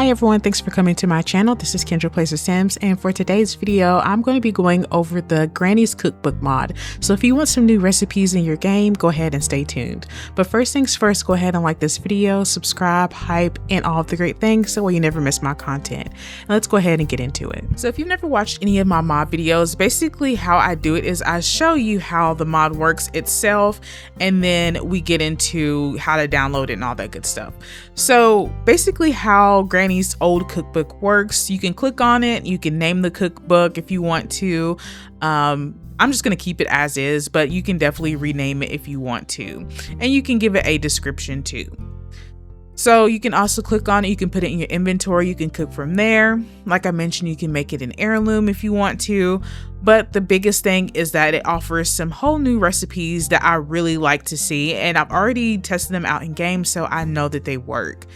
Hi everyone, thanks for coming to my channel. This is Kendra Plays with Sims, and for today's video, I'm going to be going over the Grannies Cookbook mod. So if you want some new recipes in your game, go ahead and stay tuned. But first things first, go ahead and like this video, subscribe, hype, and all of the great things so you never miss my content. And let's go ahead and get into it. So if you've never watched any of my mod videos, basically how I do it is I show you how the mod works itself, and then we get into how to download it and all that good stuff. So basically how Granny's old cookbook works, you can click on it, you can name the cookbook if you want to. I'm just going to keep it as is, but you can definitely rename it if you want to, and you can give it a description too. So you can also click on it, you can put it in your inventory, you can cook from there. Like I mentioned, you can make it an heirloom if you want to, but the biggest thing is that it offers some whole new recipes that I really like to see, and I've already tested them out in game, so I know that they work.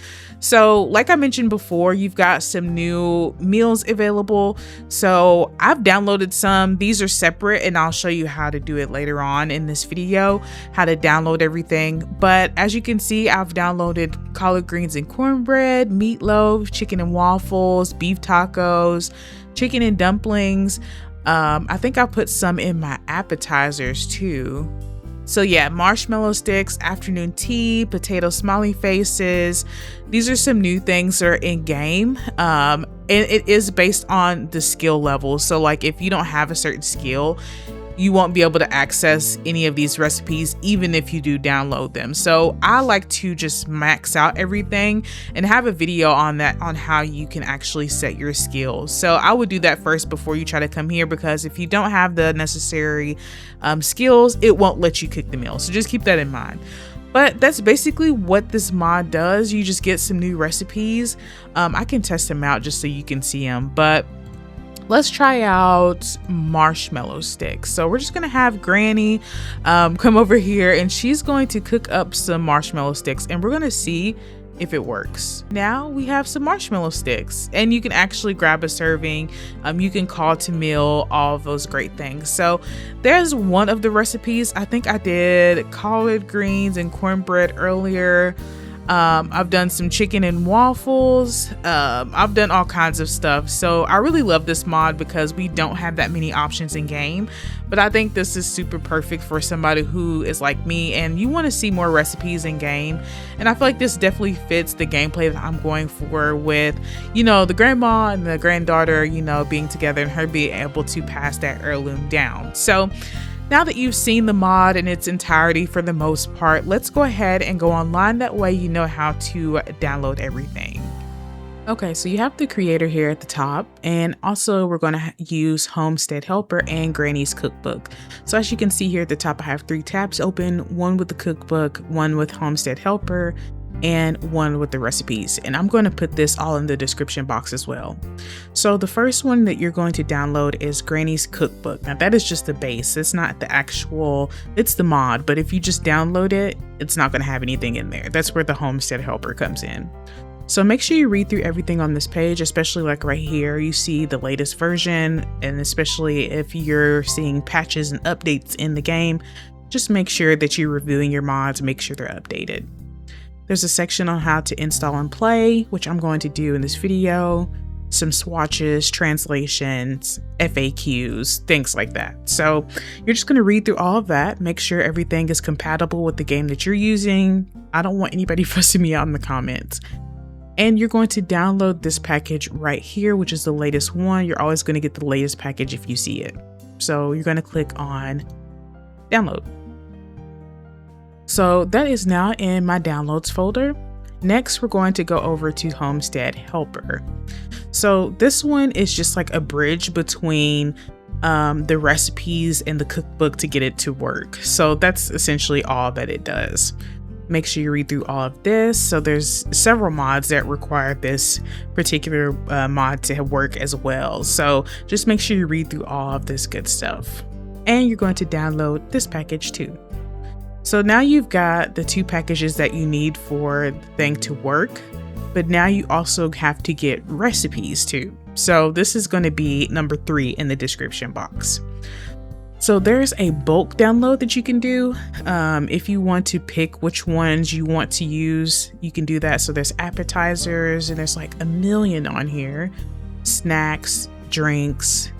So like I mentioned before, you've got some new meals available. So I've downloaded some. These are separate, and I'll show you how to do it later on in this video, how to download everything. But as you can see, I've downloaded collard greens and cornbread, meatloaf, chicken and waffles, beef tacos, chicken and dumplings. I think I put some in my appetizers too. So yeah, marshmallow sticks, afternoon tea, potato smiley faces. These are some new things that are in game. And it is based on the skill level. So like if you don't have a certain skill, you won't be able to access any of these recipes, even if you do download them. So I like to just max out everything and have a video on that, on how you can actually set your skills. So I would do that first before you try to come here, because if you don't have the necessary skills, it won't let you cook the meal. So just keep that in mind. But that's basically what this mod does. You just get some new recipes. I can test them out just so you can see them, but let's try out marshmallow sticks. So we're just gonna have Granny come over here, and she's going to cook up some marshmallow sticks, and we're gonna see if it works. Now we have some marshmallow sticks, and you can actually grab a serving. You can call to meal, all of those great things. So there's one of the recipes. I think I did collard greens and cornbread earlier. I've done some chicken and waffles. I've done all kinds of stuff. So I really love this mod because we don't have that many options in game, but I think this is super perfect for somebody who is like me and you want to see more recipes in game. And I feel like this definitely fits the gameplay that I'm going for, with, you know, the grandma and the granddaughter, you know, being together and her being able to pass that heirloom down. So now that you've seen the mod in its entirety for the most part, let's go ahead and go online. That way you know how to download everything. Okay, so you have the creator here at the top, and also we're going to use Homestead Helper and Granny's Cookbook. So as you can see here at the top, I have 3 tabs open, one with the cookbook, one with Homestead Helper, and one with the recipes, and I'm going to put this all in the description box as well. So the first one that you're going to download is Granny's Cookbook. Now that is just the base, it's not the actual, it's the mod, but if you just download it, it's not going to have anything in there. That's where the Homestead Helper comes in. So make sure you read through everything on this page, especially like right here, you see the latest version, and especially if you're seeing patches and updates in the game, just make sure that you're reviewing your mods, make sure they're updated. There's a section on how to install and play, which I'm going to do in this video, some swatches, translations, FAQs, things like that. So you're just going to read through all of that, make sure everything is compatible with the game that you're using. I don't want anybody fussing me out in the comments. And you're going to download this package right here, which is the latest one. You're always going to get the latest package if you see it. So you're going to click on download. So that is now in my downloads folder. Next, we're going to go over to Homestead Helper. So this one is just like a bridge between the recipes and the cookbook to get it to work. So that's essentially all that it does. Make sure you read through all of this. So there's several mods that require this particular mod to work as well. So just make sure you read through all of this good stuff. And you're going to download this package too. So now you've got the 2 packages that you need for the thing to work, but now you also have to get recipes too. So this is going to be number 3 in the description box. So there's a bulk download that you can do. If you want to pick which ones you want to use, you can do that. So there's appetizers and there's like a million on here. Snacks, drinks,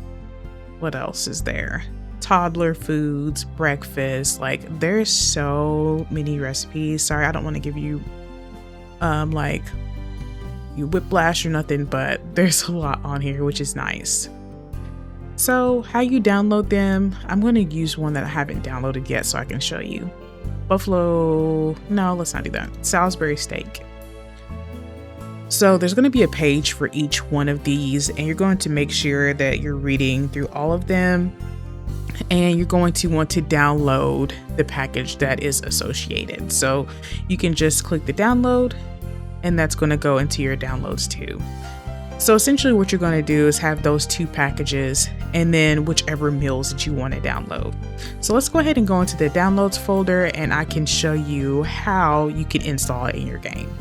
what else is there? Toddler foods, breakfast, like there's so many recipes. Sorry, I don't want to give you like you whiplash or nothing, but there's a lot on here, which is nice. So how you download them, I'm going to use one that I haven't downloaded yet so I can show you. Buffalo, no, let's not do that. Salisbury steak. So there's going to be a page for each one of these, and you're going to make sure that you're reading through all of them, and you're going to want to download the package that is associated. So you can just click the download, and that's going to go into your downloads too. So essentially what you're going to do is have those two packages and then whichever meals that you want to download. So let's go ahead and go into the downloads folder, and I can show you how you can install it in your game.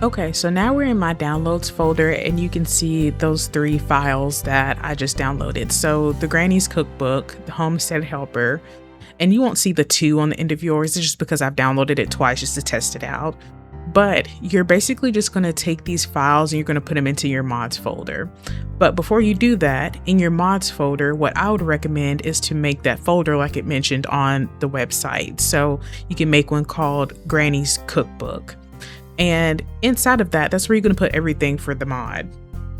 Okay, so now we're in my downloads folder, and you can see those 3 files that I just downloaded. So the Grannies Cookbook, the Homestead Helper, and you won't see the 2 on the end of yours. It's just because I've downloaded it twice just to test it out. But you're basically just going to take these files and you're going to put them into your mods folder. But before you do that, in your mods folder, what I would recommend is to make that folder like it mentioned on the website. So you can make one called Grannies Cookbook. And inside of that, that's where you're going to put everything for the mod.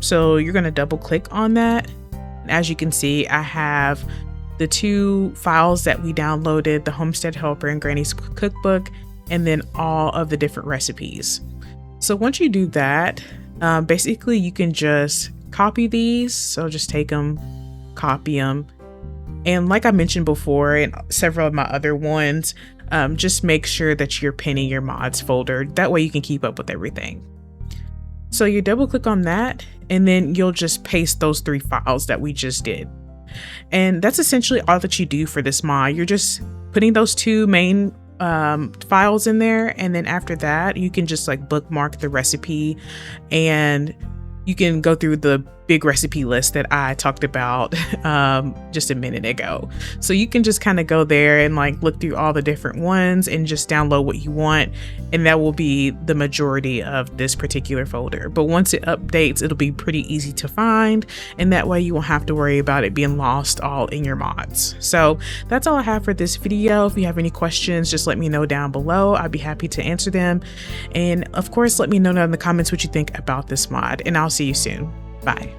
So you're going to double click on that. And as you can see, I have the 2 files that we downloaded, the Homestead Helper and Grannies Cookbook, and then all of the different recipes. So once you do that, basically you can just copy these. So just take them, copy them. And like I mentioned before, in several of my other ones, just make sure that you're pinning your mods folder. That way you can keep up with everything. So you double click on that, and then you'll just paste those 3 files that we just did. And that's essentially all that you do for this mod. You're just putting those 2 main files in there, and then after that you can just like bookmark the recipe, and you can go through the big recipe list that I talked about just a minute ago. So you can just kind of go there and like look through all the different ones and just download what you want, and that will be the majority of this particular folder. But once it updates, it'll be pretty easy to find, and that way you won't have to worry about it being lost all in your mods. So that's all I have for this video. If you have any questions, just let me know down below. I'd be happy to answer them. And of course, let me know in the comments what you think about this mod, and I'll see you soon. Bye.